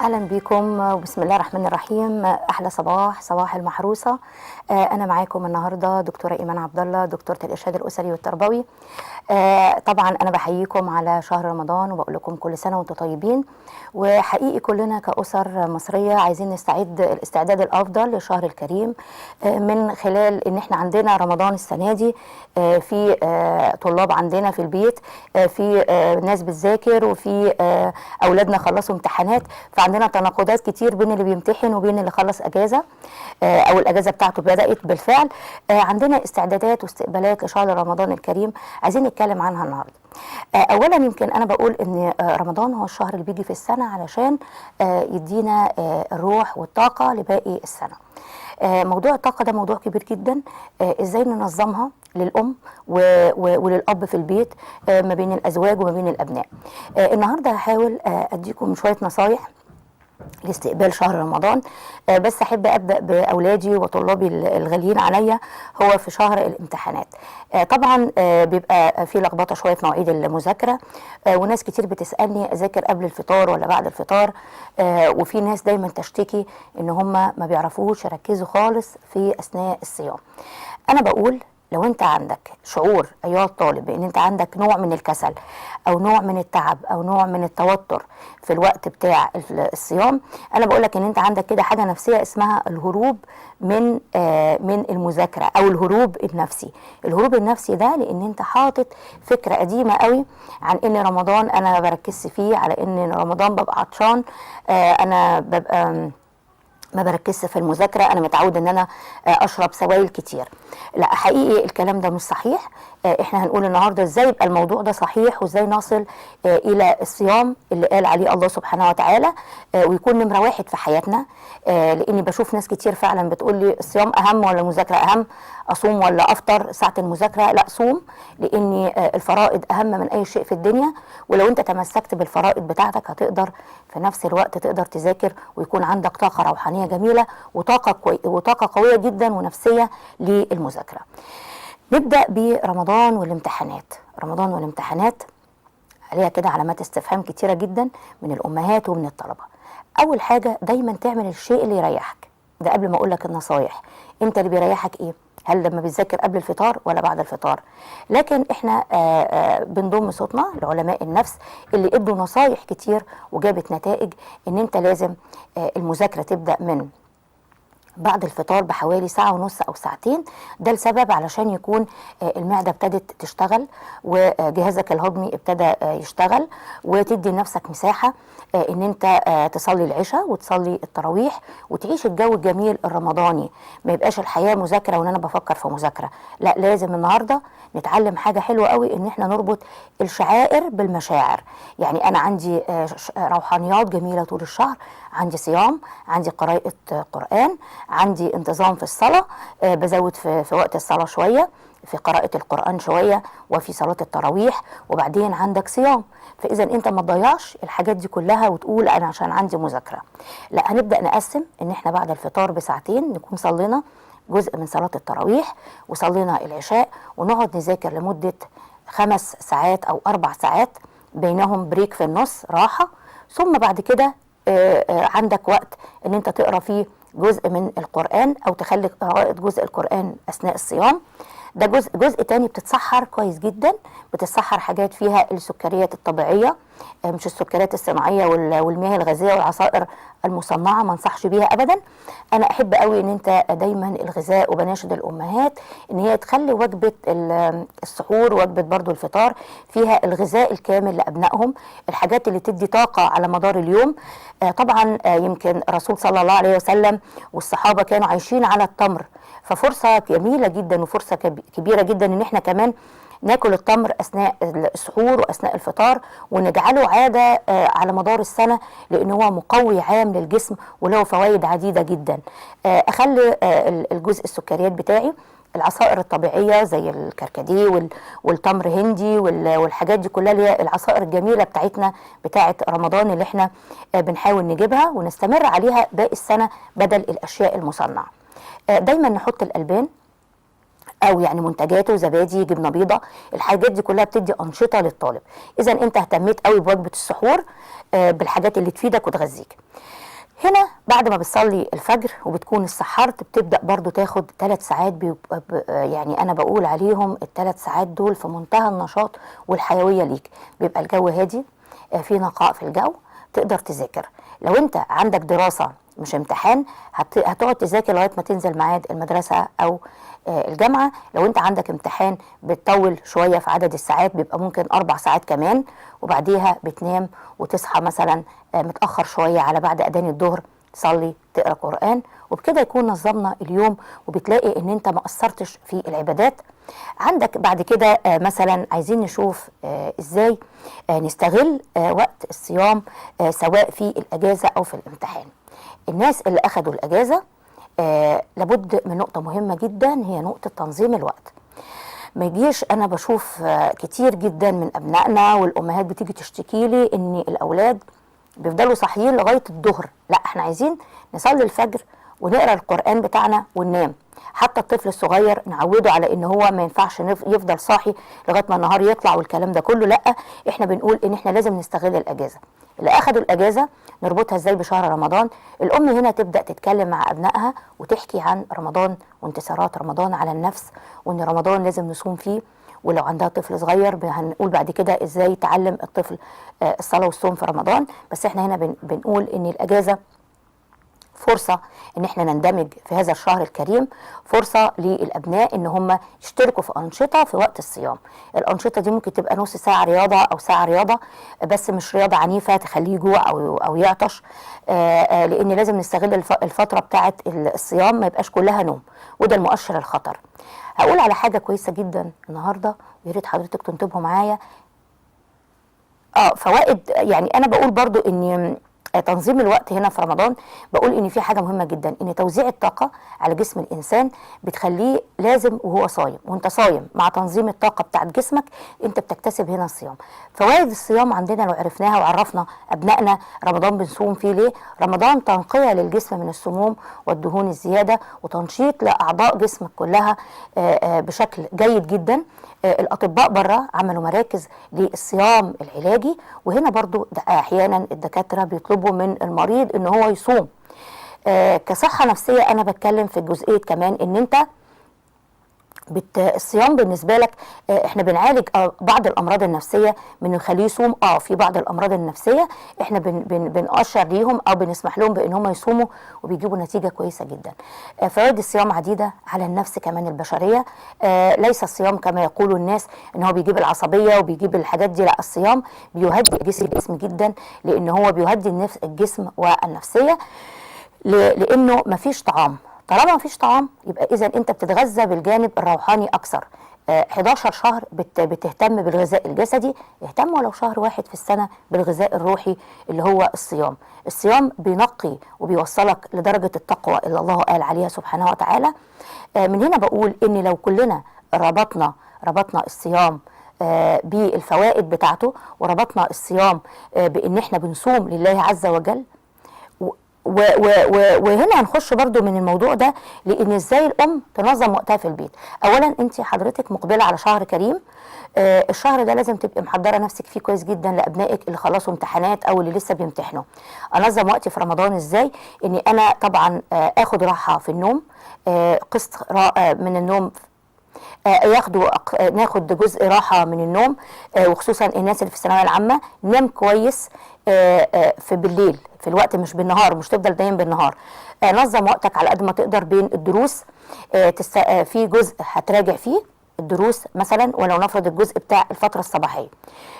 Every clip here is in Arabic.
اهلا بكم وبسم الله الرحمن الرحيم. احلى صباح المحروسه. انا معاكم النهارده دكتوره ايمان عبد الله، دكتوره الارشاد الاسري والتربوي. طبعا انا بحييكم على شهر رمضان وبقول لكم كل سنه وانتم طيبين. وحقيقي كلنا كاسر مصريه عايزين نستعد الاستعداد الافضل للشهر الكريم، من خلال ان احنا عندنا رمضان السنه دي. في طلاب عندنا في البيت، في ناس بتذاكر، وفي اولادنا خلصوا امتحانات، فعندنا تناقضات كتير بين اللي بيمتحن وبين اللي خلص اجازه او الاجازه بتاعته بدات بالفعل. عندنا استعدادات واستقبالات لشهر رمضان الكريم عايزين نتكلم عنها النهارده. اولا يمكن انا بقول ان رمضان هو الشهر اللي بيجي في السنه علشان يدينا الروح والطاقه لباقي السنه. موضوع الطاقة ده موضوع كبير جدا. ازاي ننظمها للأم وللأب في البيت، ما بين الأزواج وما بين الأبناء. النهاردة هحاول أديكم شوية نصايح لاستقبال شهر رمضان. بس احب ابدا باولادي وطلابي الغاليين عليا. هو في شهر الامتحانات طبعا بيبقى في لخبطه شويه في مواعيد المذاكره، وناس كتير بتسالني اذاكر قبل الفطار ولا بعد الفطار. وفي ناس دايما تشتكي ان هم ما بيعرفوش يركزوا خالص في اثناء الصيام. انا بقول لو انت عندك شعور ايها الطالب ان انت عندك نوع من الكسل او نوع من التعب او نوع من التوتر في الوقت بتاع الصيام، انا بقول لك ان انت عندك كده حاجه نفسيه اسمها الهروب من المذاكره او الهروب النفسي. الهروب النفسي ده لان انت حاطط فكره قديمه قوي عن ان رمضان انا ما بركزش فيه، على ان رمضان ببقى عطشان، انا ببقى ما بركزش في المذاكره، انا متعود ان انا اشرب سوائل كتير. لا، حقيقي الكلام ده مش صحيح. احنا هنقول النهارده ازاي يبقى الموضوع ده صحيح، وازاي نصل الى الصيام اللي قال عليه الله سبحانه وتعالى، ويكون نمره واحد في حياتنا. لاني بشوف ناس كتير فعلا بتقول لي الصيام اهم ولا المذاكره اهم؟ اصوم ولا افطر ساعه المذاكره؟ لا، صوم، لان الفرائض اهم من اي شيء في الدنيا. ولو انت تمسكت بالفرائض بتاعتك هتقدر في نفس الوقت تقدر تذاكر، ويكون عندك طاقه روحانيه جميله وطاقه قويه جدا ونفسيه للمذاكره. نبدا برمضان والامتحانات. رمضان والامتحانات عليها كده علامات استفهام كتيره جدا من الامهات ومن الطلبه. اول حاجه دايما تعمل الشيء اللي يريحك. ده قبل ما اقول لك النصايح، انت اللي بيريحك ايه؟ هل لما بتذاكر قبل الفطار ولا بعد الفطار؟ لكن احنا بنضم صوتنا لعلماء النفس اللي ادوا نصايح كتير وجابت نتائج ان انت لازم المذاكره تبدا من بعد الفطار بحوالي ساعة ونص أو ساعتين. ده السبب علشان يكون المعدة ابتدت تشتغل وجهازك الهضمي ابتدى يشتغل، وتدي لنفسك مساحة ان انت تصلي العشاء وتصلي التراويح وتعيش الجو الجميل الرمضاني. ما يبقاش الحياة مذاكرة وان انا بفكر في مذاكرة، لا، لازم النهاردة نتعلم حاجة حلوة قوي، ان احنا نربط الشعائر بالمشاعر. يعني انا عندي روحانيات جميلة طول الشهر، عندي صيام، عندي قراءة قرآن، عندي انتظام في الصلاة، بزود في وقت الصلاة شوية، في قراءة القرآن شوية، وفي صلاة التراويح، وبعدين عندك صيام. فإذا أنت ما تضيعش الحاجات دي كلها وتقول أنا عشان عندي مذاكرة. لا، هنبدأ نقسم إن إحنا بعد الفطار بساعتين نكون صلينا جزء من صلاة التراويح وصلينا العشاء، ونقعد نذاكر لمدة 5 ساعات أو 4 ساعات، بينهم بريك في النص راحة. ثم بعد كده عندك وقت ان انت تقرا فيه جزء من القرآن او تخلي قراءة جزء القرآن اثناء الصيام. ده جزء تاني بتتسحر كويس جدا، بتتسحر حاجات فيها السكريات الطبيعية، مش السكريات الصناعية والمياه الغازية والعصائر المصنعة، ما انصحش بيها ابدا. انا احب قوي ان انت دايما الغذاء، وبناشد الامهات ان هي تخلي وجبة السحور وجبة برضو الفطار فيها الغذاء الكامل لابنائهم، الحاجات اللي تدي طاقة على مدار اليوم. طبعا يمكن الرسول صلى الله عليه وسلم والصحابة كانوا عايشين على التمر، ففرصة جميلة جدا وفرصة كبيرة جدا ان احنا كمان ناكل التمر اثناء السحور واثناء الفطار، ونجعله عاده على مدار السنه، لان هو مقوي عام للجسم وله فوائد عديده جدا. اخلي الجزء السكريات بتاعي العصائر الطبيعيه زي الكركديه والتمر هندي والحاجات دي كلها، اللي هي العصائر الجميله بتاعتنا بتاعه رمضان اللي احنا بنحاول نجيبها ونستمر عليها باقي السنه بدل الاشياء المصنعه. دايما نحط الالبان او يعني منتجاته، زبادي، جبنه بيضاء، الحاجات دي كلها بتدي انشطه للطالب. اذا انت اهتميت قوي بوجبه السحور بالحاجات اللي تفيدك وتغذيك. هنا بعد ما بتصلي الفجر وبتكون اتسحرت، بتبدا برضو تاخد 3 ساعات، يعني انا بقول عليهم الثلاث ساعات دول في منتهى النشاط والحيويه ليك. بيبقى الجو هادي، في نقاء في الجو، تقدر تذاكر. لو انت عندك دراسه مش امتحان، هتقعد تذاكر لغايه ما تنزل ميعاد المدرسه او الجامعه. لو انت عندك امتحان بتطول شويه في عدد الساعات، بيبقى ممكن 4 ساعات كمان، وبعديها بتنام وتصحى مثلا متاخر شويه على بعد اذان الظهر، تصلي تقرا قران، وبكده يكون نظمنا اليوم، وبتلاقي ان انت ما قصرتش في العبادات. عندك بعد كده مثلا عايزين نشوف ازاي نستغل وقت الصيام سواء في الاجازه او في الامتحان. الناس اللي اخذوا الاجازه لابد من نقطه مهمه جدا، هي نقطه تنظيم الوقت. ما يجيش، انا بشوف كتير جدا من ابنائنا والامهات بتيجي تشتكي لي ان الاولاد بيفضلوا صاحيين لغايه الظهر. لا، احنا عايزين نصلي الفجر ونقرا القران بتاعنا وننام. حتى الطفل الصغير نعوده على ان هو ما ينفعش يفضل صاحي لغايه ما النهار يطلع والكلام ده كله. لا، احنا بنقول ان احنا لازم نستغل الاجازه. اللي اخذوا الاجازه نربطها ازاي بشهر رمضان. الام هنا تبدا تتكلم مع ابنائها وتحكي عن رمضان وانتصارات رمضان على النفس، وان رمضان لازم نصوم فيه. ولو عندها طفل صغير هنقول بعد كده ازاي تعلم الطفل الصلاه والصوم في رمضان. بس احنا هنا بنقول ان الاجازه فرصة ان احنا نندمج في هذا الشهر الكريم، فرصة للابناء ان هم يشتركوا في انشطة في وقت الصيام. الانشطة دي ممكن تبقى نص ساعة رياضة او ساعة رياضة، بس مش رياضة عنيفة تخليه يجوع او يعطش، لان لازم نستغل الفترة بتاعة الصيام ما يبقاش كلها نوم، وده المؤشر الخطر. هقول على حاجة كويسة جدا النهاردة، ويا ريت حضرتك تنتبهوا معايا. فوائد، يعني انا بقول برضو ان تنظيم الوقت هنا في رمضان، بقول ان في حاجه مهمه جدا، ان توزيع الطاقه على جسم الانسان بتخليه لازم وهو صايم. وانت صايم مع تنظيم الطاقه بتاعت جسمك، انت بتكتسب هنا الصيام. فوائد الصيام عندنا لو عرفناها وعرفنا ابنائنا رمضان بنصوم فيه ليه. رمضان تنقيه للجسم من السموم والدهون الزياده، وتنشيط لاعضاء جسمك كلها بشكل جيد جدا. الاطباء بره عملوا مراكز للصيام العلاجي، وهنا برضو احيانا الدكاتره بيطلبوا من المريض ان هو يصوم. كصحه نفسيه انا بتكلم في جزئيه كمان ان انت الصيام بالنسبه لك، احنا بنعالج بعض الامراض النفسيه من نخليه يصوم. في بعض الامراض النفسيه احنا بنأشر ليهم او بنسمح لهم بان هم يصوموا وبيجيبوا نتيجه كويسه جدا. فوائد الصيام عديده على النفس كمان البشريه. ليس الصيام كما يقول الناس ان هو بيجيب العصبيه وبيجيب الحاجات دي، لا، الصيام بيهدي الجسم جدا، لان هو بيهدي الجسم والنفسيه، لانه مفيش طعام. طالما مفيش طعام يبقى اذا انت بتتغذى بالجانب الروحاني اكثر. 11 شهر بتهتم بالغذاء الجسدي، اهتم ولو شهر واحد في السنه بالغذاء الروحي اللي هو الصيام. الصيام بينقي وبيوصلك لدرجه التقوى اللي الله قال عليها سبحانه وتعالى. من هنا بقول ان لو كلنا ربطنا الصيام بالفوائد بتاعته، وربطنا الصيام بان احنا بنصوم لله عز وجل، وهنا هنخش برضو من الموضوع ده، لان ازاي الام تنظم وقتها في البيت. اولا انت حضرتك مقبله على شهر كريم، الشهر ده لازم تبقي محضره نفسك فيه كويس جدا لابنائك اللي خلصوا امتحانات او اللي لسه بيمتحنوا. انظم وقتي في رمضان ازاي؟ اني انا طبعا اخد راحه في النوم، قسط من النوم، ناخد جزء راحه من النوم، وخصوصا الناس اللي في الثانويه العامه ننام كويس في بالليل، في الوقت مش بالنهار، مش تفضل نايم بالنهار. نظم وقتك على قد ما تقدر بين الدروس. في جزء هتراجع فيه الدروس مثلا، ولو نفرض الجزء بتاع الفتره الصباحيه.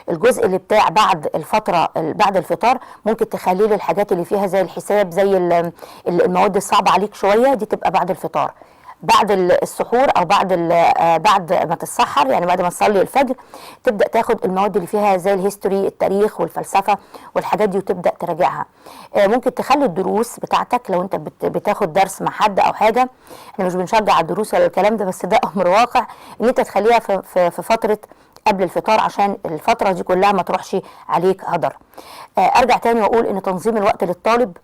الجزء اللي بتاع بعد الفتره بعد الفطار ممكن تخليه للحاجات اللي فيها زي الحساب، زي المواد الصعبه عليك شويه، دي تبقى بعد الفطار. بعد السحور او بعد ما تتسحر، يعني بعد ما تصلي الفجر، تبدا تاخد المواد اللي فيها زي الهيستوري، التاريخ والفلسفه والحاجات دي، وتبدا تراجعها. ممكن تخلي الدروس بتاعتك لو انت بتاخد درس مع حد او حاجه، احنا مش بنشجع على الدروس ولا الكلام ده، بس ده امر واقع، ان انت تخليها في فتره قبل الفطار، عشان الفتره دي كلها ما تروحش عليك هدر. ارجع تاني واقول ان تنظيم الوقت للطالب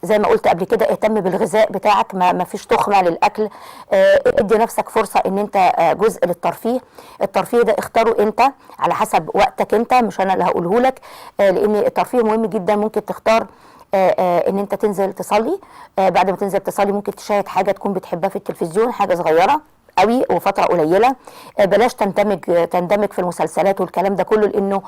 زي ما قلت قبل كده اهتم بالغذاء بتاعك، ما فيش تخمه للاكل. ادي نفسك فرصه ان انت جزء للترفيه. الترفيه ده اختاره انت على حسب وقتك انت، مش انا اللي هقوله لك. لان الترفيه مهم جدا. ممكن تختار ان انت تنزل تصلي. بعد ما تنزل تصلي ممكن تشاهد حاجه تكون بتحبها في التلفزيون، حاجه صغيره قوي وفتره قليله. بلاش تندمج في المسلسلات والكلام ده كله، لانه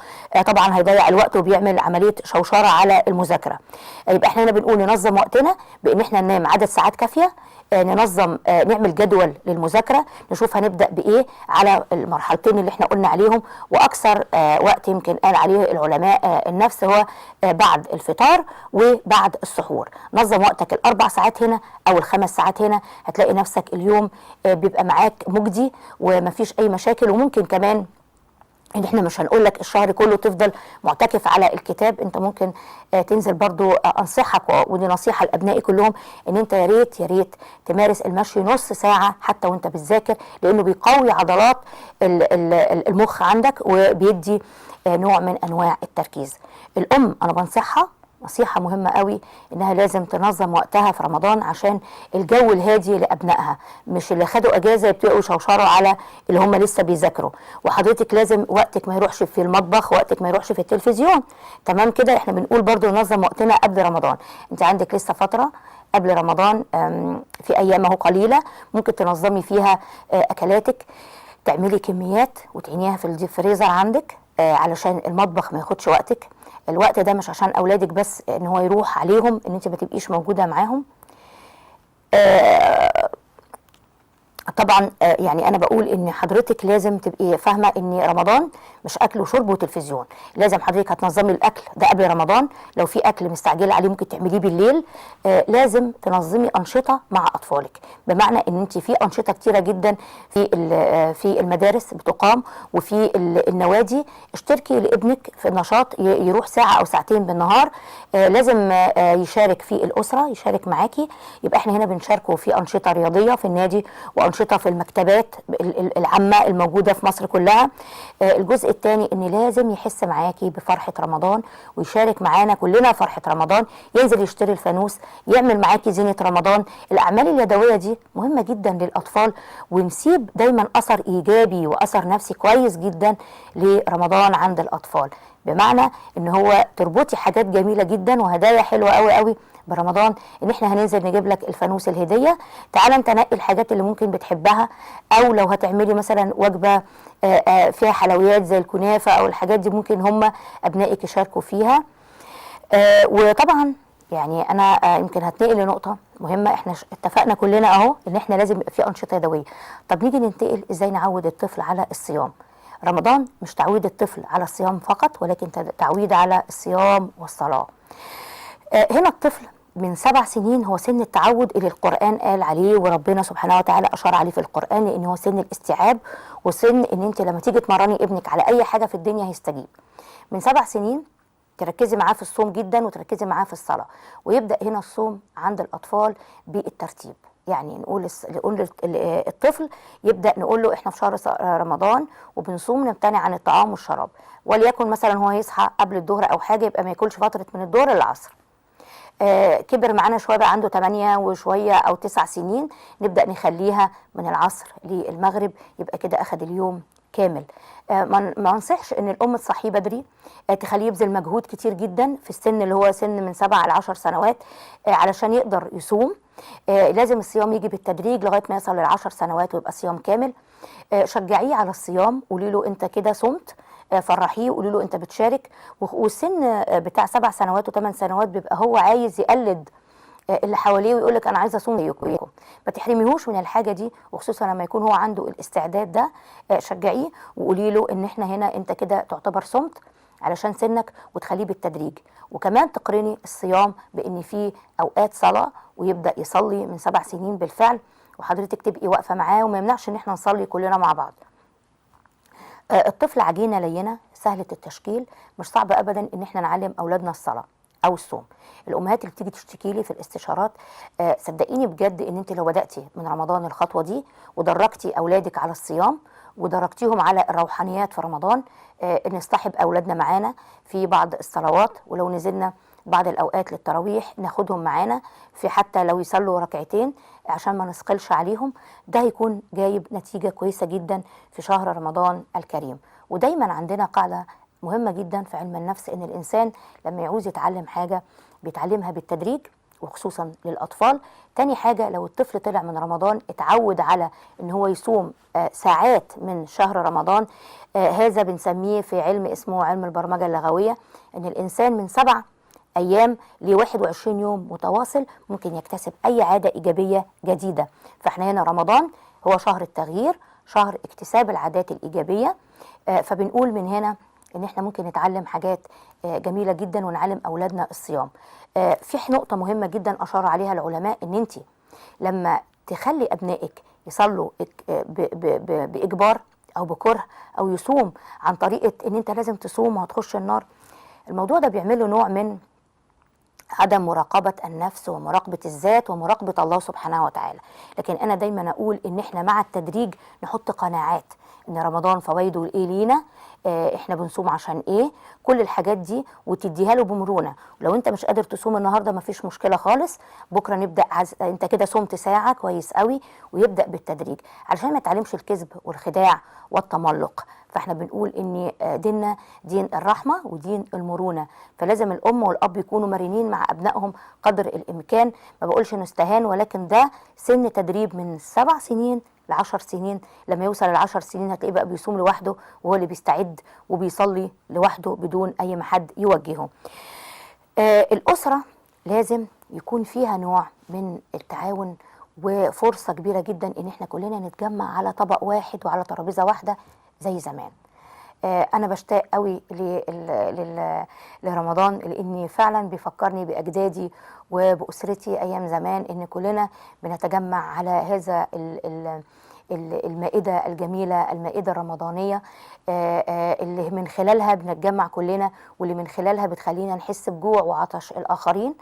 طبعا هيضيع الوقت وبيعمل عمليه شوشره على المذاكره. يبقى احنا هنا بنقول ننظم وقتنا بان احنا ننام عدد ساعات كافيه، ننظم، نعمل جدول للمذاكره، نشوف هنبدا بايه على المرحلتين اللي احنا قلنا عليهم. واكثر وقت يمكن قال عليه العلماء النفس هو بعد الفطار وبعد السحور. نظم وقتك ال4 ساعات هنا او ال5 ساعات هنا، هتلاقي نفسك اليوم بيبقى معاك مجدي ومفيش اي مشاكل. وممكن كمان ان احنا مش هنقول لك الشهر كله تفضل معتكف على الكتاب، انت ممكن تنزل برضو. انصحك ودي نصيحه لابنائي كلهم، ان انت يا ريت تمارس المشي نص ساعه حتى وانت بتذاكر، لانه بيقوي عضلات المخ عندك وبيدي نوع من انواع التركيز. الام انا بنصحها نصيحة مهمة قوي، انها لازم تنظم وقتها في رمضان عشان الجو الهادي لابنائها، مش اللي خدوا اجازة يبتدوا يشوشروا على اللي هم لسه بيذاكروا. وحضرتك لازم وقتك ما يروحش في المطبخ، وقتك ما يروحش في التلفزيون. تمام كده؟ احنا بنقول برضو ننظم وقتنا قبل رمضان. انت عندك لسه فترة قبل رمضان، في ايامه قليلة ممكن تنظمي فيها اكلاتك، تعملي كميات وتعينيها في الفريزر عندك، علشان المطبخ ما ياخدش وقتك. الوقت ده مش عشان اولادك بس ان هو يروح عليهم ان انت ما تبقيش موجوده معاهم. طبعا يعني انا بقول ان حضرتك لازم تبقي فاهمه ان رمضان مش اكل وشرب وتلفزيون. لازم حضرتك هتنظمي الاكل ده قبل رمضان. لو في اكل مستعجله عليه ممكن تعمليه بالليل. لازم تنظمي انشطه مع اطفالك، بمعنى ان انت في انشطه كتيره جدا في المدارس بتقام وفي النوادي. اشتركي لابنك في النشاط، يروح ساعه او ساعتين بالنهار. لازم يشارك في الاسره، يشارك معاكي. يبقى احنا هنا بنشاركه في انشطه رياضيه في النادي، وانشطه في المكتبات العامه الموجوده في مصر كلها. الجزء الثاني ان لازم يحس معاكي بفرحه رمضان ويشارك معانا كلنا فرحه رمضان. ينزل يشتري الفانوس، يعمل معاكي زينه رمضان. الاعمال اليدويه دي مهمه جدا للاطفال، ونسيب دايما اثر ايجابي واثر نفسي كويس جدا لرمضان عند الاطفال. بمعنى ان هو تربطي حاجات جميله جدا وهدايا حلوه قوي قوي برمضان، ان احنا هننزل نجيب لك الفانوس الهديه. تعال انت نقي الحاجات اللي ممكن بتحبها، او لو هتعملي مثلا وجبه فيها حلويات زي الكنافه او الحاجات دي، ممكن هم ابنائك يشاركوا فيها. وطبعا يعني انا يمكن هتنقل لنقطه مهمه. احنا اتفقنا كلنا اهو ان احنا لازم يبقى في انشطه يدويه. طب نيجي ننتقل ازاي نعود الطفل على الصيام. رمضان مش تعويد الطفل على الصيام فقط، ولكن تعويد على الصيام والصلاه. هنا الطفل من 7 سنين هو سن التعود اللي القرآن قال عليه، وربنا سبحانه وتعالى أشار عليه في القرآن، لأن هو سن الاستيعاب، وسن إن أنت لما تيجي تمرني ابنك على أي حاجة في الدنيا هيستجيب. من 7 سنين تركزي معاه في الصوم جدا، وتركزي معاه في الصلاة. ويبدأ هنا الصوم عند الأطفال بالترتيب. يعني نقول الطفل يبدأ نقول له احنا في شهر رمضان وبنصوم، نمتنع عن الطعام والشراب. وليكن مثلا هو يصحى قبل الظهر أو حاجة، يبقى ما ياكلش فترة من الظهر للعصر. كبر معانا شويه بقى عنده 8 وشويه او 9 سنين، نبدا نخليها من العصر للمغرب، يبقى كده اخد اليوم كامل. ما انصحش ان الام تصحيه بدري، تخليه يبذل مجهود كتير جدا في السن اللي هو سن من 7 ل 10 سنوات علشان يقدر يصوم. لازم الصيام يجي بالتدريج لغايه ما يصل ل10 سنوات ويبقى صيام كامل. شجعيه على الصيام، قولي له انت كده صمت، فرحيه وقولي له انت بتشارك. والسن بتاع 7 سنوات و8 سنوات بيبقى هو عايز يقلد اللي حواليه ويقول لك انا عايز اصوم زيكم. ما تحرميهوش من الحاجه دي، وخصوصا لما يكون هو عنده الاستعداد ده. شجعيه وقولي له ان احنا هنا انت كده تعتبر صمت علشان سنك، وتخليه بالتدريج. وكمان تقرني الصيام بان في اوقات صلاه، ويبدا يصلي من 7 سنين بالفعل، وحضرتك تبقي واقفه معاه، وما يمنعش ان احنا نصلي كلنا مع بعض. الطفل عجينه لينه سهله التشكيل، مش صعب ابدا ان احنا نعلم اولادنا الصلاه او الصوم. الامهات اللي بتيجي تشتكي لي في الاستشارات، صدقيني بجد ان انت لو بداتي من رمضان الخطوه دي ودرجتي اولادك على الصيام ودرجتيهم على الروحانيات في رمضان، نصطحب اولادنا معانا في بعض الصلوات، ولو نزلنا بعض الاوقات للتراويح ناخدهم معانا في، حتى لو يصلوا ركعتين عشان ما نثقلش عليهم. ده هيكون جايب نتيجة كويسة جدا في شهر رمضان الكريم. ودايما عندنا قاعدة مهمة جدا في علم النفس، ان الانسان لما يعوز يتعلم حاجة بيتعلمها بالتدريج، وخصوصا للأطفال. تاني حاجة، لو الطفل طلع من رمضان اتعود على ان هو يصوم ساعات من شهر رمضان، هذا بنسميه في علم اسمه علم البرمجة اللغوية، ان الانسان من 7 أيام ل 21 يوم متواصل ممكن يكتسب أي عادة إيجابية جديدة. فاحنا هنا رمضان هو شهر التغيير، شهر اكتساب العادات الإيجابية. فبنقول من هنا ان احنا ممكن نتعلم حاجات جميلة جدا، ونعلم أولادنا الصيام. في نقطة مهمة جدا أشار عليها العلماء، ان انت لما تخلي أبنائك يصلوا بإجبار أو بكره، أو يصوم عن طريقة ان انت لازم تصوم وهتخش النار، الموضوع ده بيعمل له نوع من عدم مراقبة النفس ومراقبة الذات ومراقبة الله سبحانه وتعالى. لكن أنا دايما أقول إن إحنا مع التدريج نحط قناعات إن رمضان فوائده إيه لينا، إحنا بنصوم عشان إيه، كل الحاجات دي، وتديها له بمرونة. ولو أنت مش قادر تصوم النهاردة مفيش مشكلة خالص، بكرة نبدأ أنت كده صمت ساعة كويس قوي، ويبدأ بالتدريج علشان ما يتعلمش الكذب والخداع والتملق. فاحنا بنقول ان ديننا دين الرحمه ودين المرونه، فلازم الام والاب يكونوا مرنين مع ابنائهم قدر الامكان. ما بقولش انه استهان، ولكن ده سن تدريب من 7 سنين ل10 سنين. لما يوصل ل10 سنين هتلاقيه بقى بيصوم لوحده، وهو اللي بيستعد وبيصلي لوحده بدون اي ما حد يوجهه. الاسره لازم يكون فيها نوع من التعاون، وفرصه كبيره جدا ان احنا كلنا نتجمع على طبق واحد وعلى ترابيزه واحده زي زمان. انا بشتاق قوي لرمضان، لاني فعلا بيفكرني باجدادي وباسرتي ايام زمان، ان كلنا بنتجمع على هذا المائده الجميله، المائده الرمضانيه، اللي من خلالها بنتجمع كلنا، واللي من خلالها بتخلينا نحس بجوع وعطش الاخرين.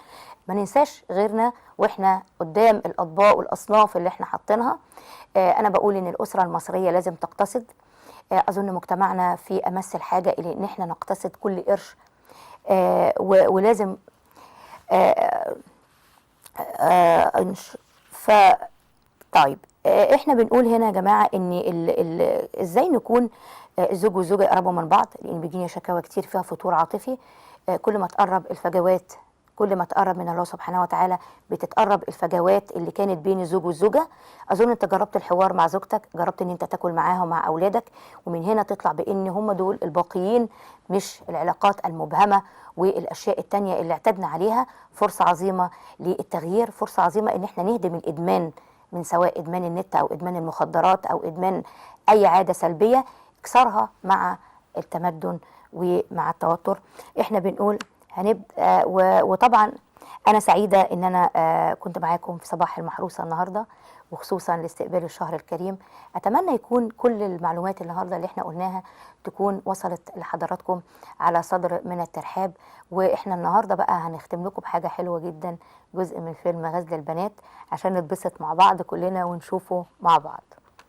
ما ننساش غيرنا واحنا قدام الاطباق والاصناف اللي احنا حاطينها. انا بقول ان الاسره المصريه لازم تقتصد. اظن مجتمعنا في امس الحاجه الى ان احنا نقتصد كل قرش، ولازم ف طيب احنا بنقول هنا يا جماعه ان ازاي نكون الزوج والزوجه يقربوا من بعض، لان بيجينا شكاوى كتير فيها فتور عاطفي. كل ما تقرب الفجوات، كل ما تقرب من الله سبحانه وتعالى بتتقرب الفجوات اللي كانت بين الزوج والزوجه. اظن انت جربت الحوار مع زوجتك، جربت ان انت تاكل معاها ومع اولادك، ومن هنا تطلع بان هم دول الباقيين، مش العلاقات المبهمه والاشياء التانيه اللي اعتدنا عليها. فرصه عظيمه للتغيير، فرصه عظيمه ان احنا نهدم الادمان، من سواء ادمان النت او ادمان المخدرات او ادمان اي عاده سلبيه، اكسرها مع التمدن ومع التوتر. احنا بنقول هنبقى وطبعا انا سعيده ان انا كنت معاكم في صباح المحروسه النهارده، وخصوصا لاستقبال الشهر الكريم. اتمنى يكون كل المعلومات النهارده اللي احنا قلناها تكون وصلت لحضراتكم على صدر من الترحاب. واحنا النهارده بقى هنختم لكم بحاجه حلوه جدا، جزء من فيلم غزل البنات، عشان نتبسط مع بعض كلنا ونشوفه مع بعض.